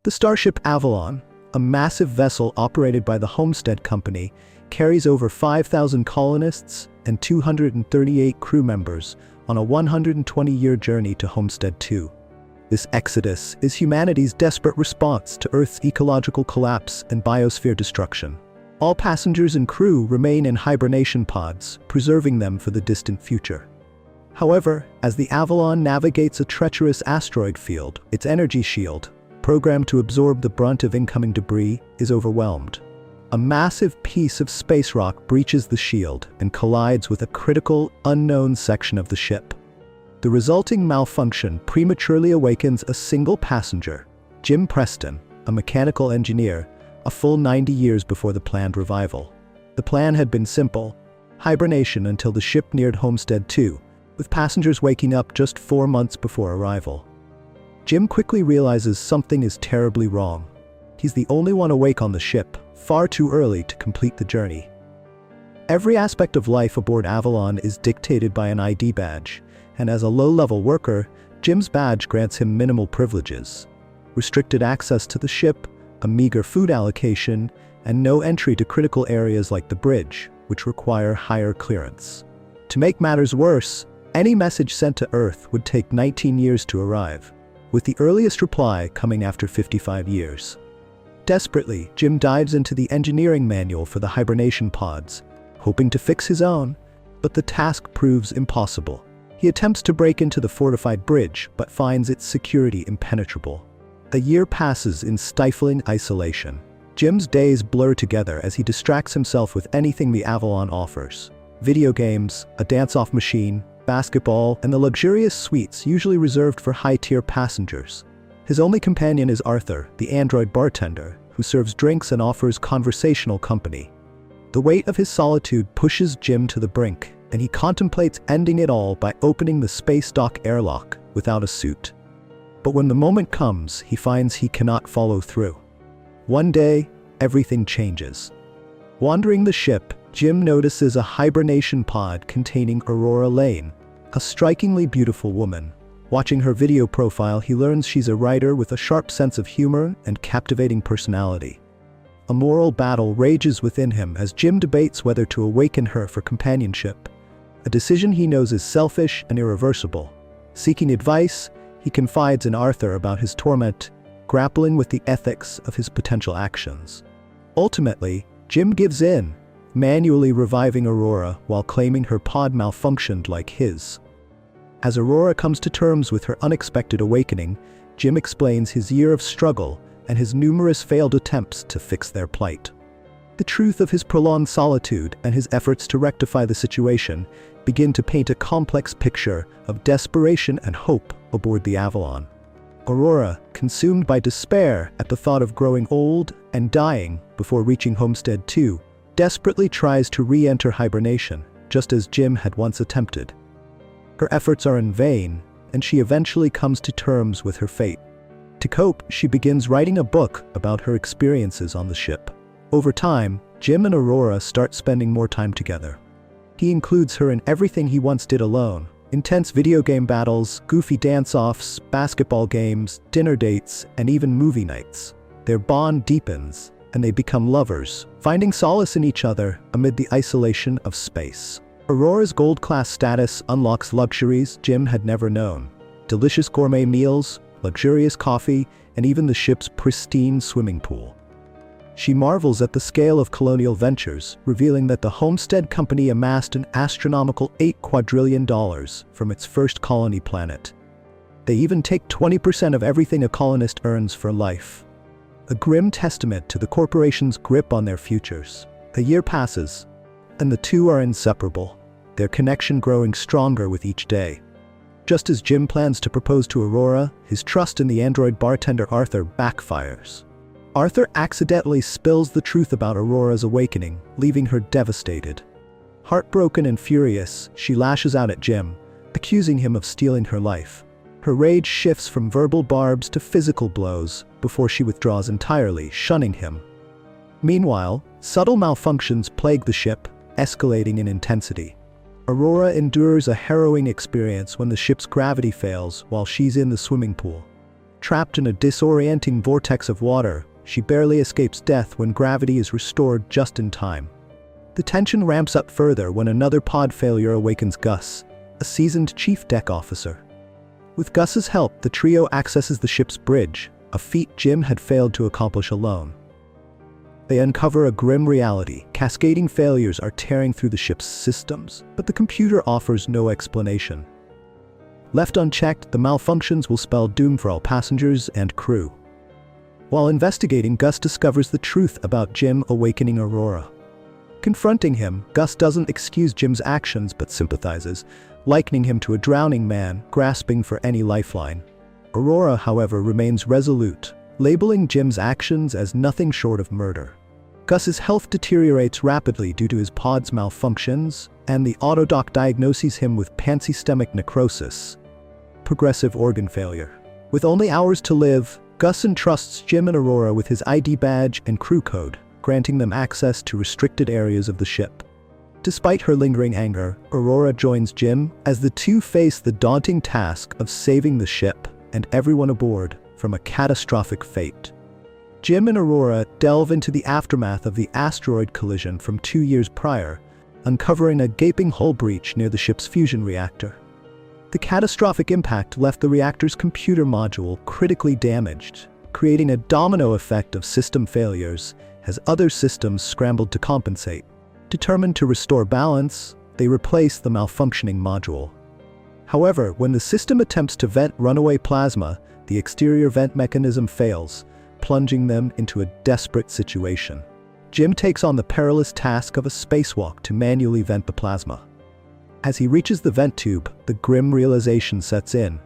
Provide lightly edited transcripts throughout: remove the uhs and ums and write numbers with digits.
The Starship Avalon, a massive vessel operated by the Homestead Company, carries over 5,000 colonists and 238 crew members on a 120-year journey to Homestead 2. This exodus is humanity's desperate response to Earth's ecological collapse and biosphere destruction. All passengers and crew remain in hibernation pods, preserving them for the distant future. However, as the Avalon navigates a treacherous asteroid field, its energy shield, programmed to absorb the brunt of incoming debris, is overwhelmed. A massive piece of space rock breaches the shield and collides with a critical, unknown section of the ship. The resulting malfunction prematurely awakens a single passenger, Jim Preston, a mechanical engineer, a full 90 years before the planned revival. The plan had been simple: hibernation until the ship neared Homestead 2, with passengers waking up just 4 months before arrival. Jim quickly realizes something is terribly wrong. He's the only one awake on the ship, far too early to complete the journey. Every aspect of life aboard Avalon is dictated by an ID badge, and as a low-level worker, Jim's badge grants him minimal privileges: restricted access to the ship, a meager food allocation, and no entry to critical areas like the bridge, which require higher clearance. To make matters worse, any message sent to Earth would take 19 years to arrive, with the earliest reply coming after 55 years. Desperately, Jim dives into the engineering manual for the hibernation pods, hoping to fix his own, but the task proves impossible. He attempts to break into the fortified bridge, but finds its security impenetrable. A year passes in stifling isolation. Jim's days blur together as he distracts himself with anything the Avalon offers: video games, a dance-off machine, basketball, and the luxurious suites usually reserved for high-tier passengers. His only companion is Arthur, the android bartender, who serves drinks and offers conversational company. The weight of his solitude pushes Jim to the brink, and he contemplates ending it all by opening the space dock airlock without a suit. But when the moment comes, he finds he cannot follow through. One day, everything changes. Wandering the ship, Jim notices a hibernation pod containing Aurora Lane, a strikingly beautiful woman. Watching her video profile, he learns she's a writer with a sharp sense of humor and captivating personality. A moral battle rages within him as Jim debates whether to awaken her for companionship, a decision he knows is selfish and irreversible. Seeking advice, he confides in Arthur about his torment, grappling with the ethics of his potential actions. Ultimately, Jim gives in, manually reviving Aurora while claiming her pod malfunctioned like his. As Aurora comes to terms with her unexpected awakening, Jim explains his year of struggle and his numerous failed attempts to fix their plight. The truth of his prolonged solitude and his efforts to rectify the situation begin to paint a complex picture of desperation and hope aboard the Avalon. Aurora, consumed by despair at the thought of growing old and dying before reaching Homestead 2, desperately tries to re-enter hibernation, just as Jim had once attempted. Her efforts are in vain, and she eventually comes to terms with her fate. To cope, she begins writing a book about her experiences on the ship. Over time, Jim and Aurora start spending more time together. He includes her in everything he once did alone: intense video game battles, goofy dance-offs, basketball games, dinner dates, and even movie nights. Their bond deepens, and they become lovers, finding solace in each other amid the isolation of space. Aurora's gold-class status unlocks luxuries Jim had never known: delicious gourmet meals, luxurious coffee, and even the ship's pristine swimming pool. She marvels at the scale of colonial ventures, revealing that the Homestead Company amassed an astronomical $8 quadrillion from its first colony planet. They even take 20% of everything a colonist earns for life. A grim testament to the corporation's grip on their futures. A year passes, and the two are inseparable, their connection growing stronger with each day. Just as Jim plans to propose to Aurora, his trust in the android bartender Arthur backfires. Arthur accidentally spills the truth about Aurora's awakening, leaving her devastated. Heartbroken and furious, she lashes out at Jim, accusing him of stealing her life. Her rage shifts from verbal barbs to physical blows before she withdraws entirely, shunning him. Meanwhile, subtle malfunctions plague the ship, escalating in intensity. Aurora endures a harrowing experience when the ship's gravity fails while she's in the swimming pool. Trapped in a disorienting vortex of water, she barely escapes death when gravity is restored just in time. The tension ramps up further when another pod failure awakens Gus, a seasoned chief deck officer. With Gus's help, the trio accesses the ship's bridge, a feat Jim had failed to accomplish alone. They uncover a grim reality. Cascading failures are tearing through the ship's systems, but the computer offers no explanation. Left unchecked, the malfunctions will spell doom for all passengers and crew. While investigating, Gus discovers the truth about Jim awakening Aurora. Confronting him, Gus doesn't excuse Jim's actions but sympathizes, likening him to a drowning man grasping for any lifeline. Aurora, however, remains resolute, labeling Jim's actions as nothing short of murder. Gus's health deteriorates rapidly due to his pod's malfunctions, and the autodoc diagnoses him with pansystemic necrosis, progressive organ failure. With only hours to live, Gus entrusts Jim and Aurora with his ID badge and crew code, granting them access to restricted areas of the ship. Despite her lingering anger, Aurora joins Jim as the two face the daunting task of saving the ship and everyone aboard from a catastrophic fate. Jim and Aurora delve into the aftermath of the asteroid collision from 2 years prior, uncovering a gaping hull breach near the ship's fusion reactor. The catastrophic impact left the reactor's computer module critically damaged, creating a domino effect of system failures as other systems scrambled to compensate. Determined to restore balance, they replace the malfunctioning module. However, when the system attempts to vent runaway plasma, the exterior vent mechanism fails, plunging them into a desperate situation. Jim takes on the perilous task of a spacewalk to manually vent the plasma. As he reaches the vent tube, the grim realization sets in.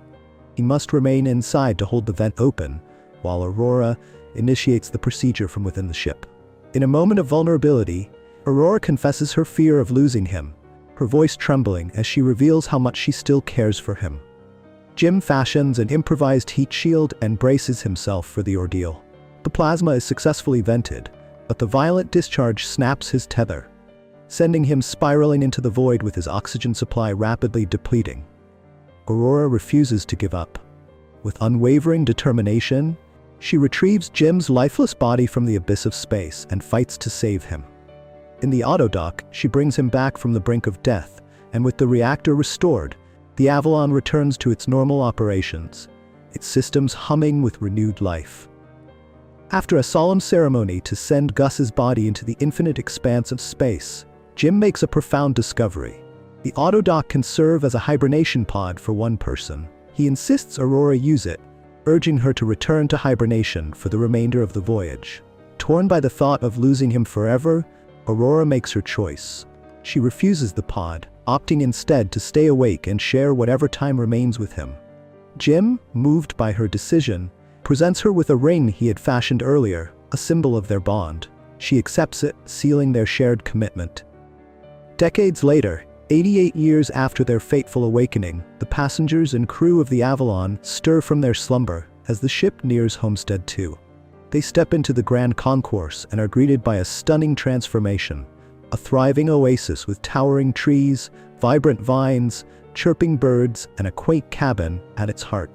He must remain inside to hold the vent open, while Aurora initiates the procedure from within the ship. In a moment of vulnerability, Aurora confesses her fear of losing him, her voice trembling as she reveals how much she still cares for him. Jim fashions an improvised heat shield and braces himself for the ordeal. The plasma is successfully vented, but the violent discharge snaps his tether, sending him spiraling into the void with his oxygen supply rapidly depleting. Aurora refuses to give up. With unwavering determination, she retrieves Jim's lifeless body from the abyss of space and fights to save him. In the autodock, she brings him back from the brink of death, and with the reactor restored, the Avalon returns to its normal operations, its systems humming with renewed life. After a solemn ceremony to send Gus's body into the infinite expanse of space, Jim makes a profound discovery. The autodock can serve as a hibernation pod for one person. He insists Aurora use it, urging her to return to hibernation for the remainder of the voyage. Torn by the thought of losing him forever, Aurora makes her choice. She refuses the pod, opting instead to stay awake and share whatever time remains with him. Jim, moved by her decision, presents her with a ring he had fashioned earlier, a symbol of their bond. She accepts it, sealing their shared commitment. Decades later, 88 years after their fateful awakening, the passengers and crew of the Avalon stir from their slumber as the ship nears Homestead 2. They step into the Grand Concourse and are greeted by a stunning transformation, a thriving oasis with towering trees, vibrant vines, chirping birds, and a quaint cabin at its heart.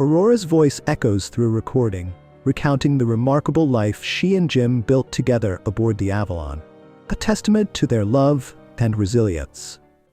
Aurora's voice echoes through a recording, recounting the remarkable life she and Jim built together aboard the Avalon, a testament to their love and resilience.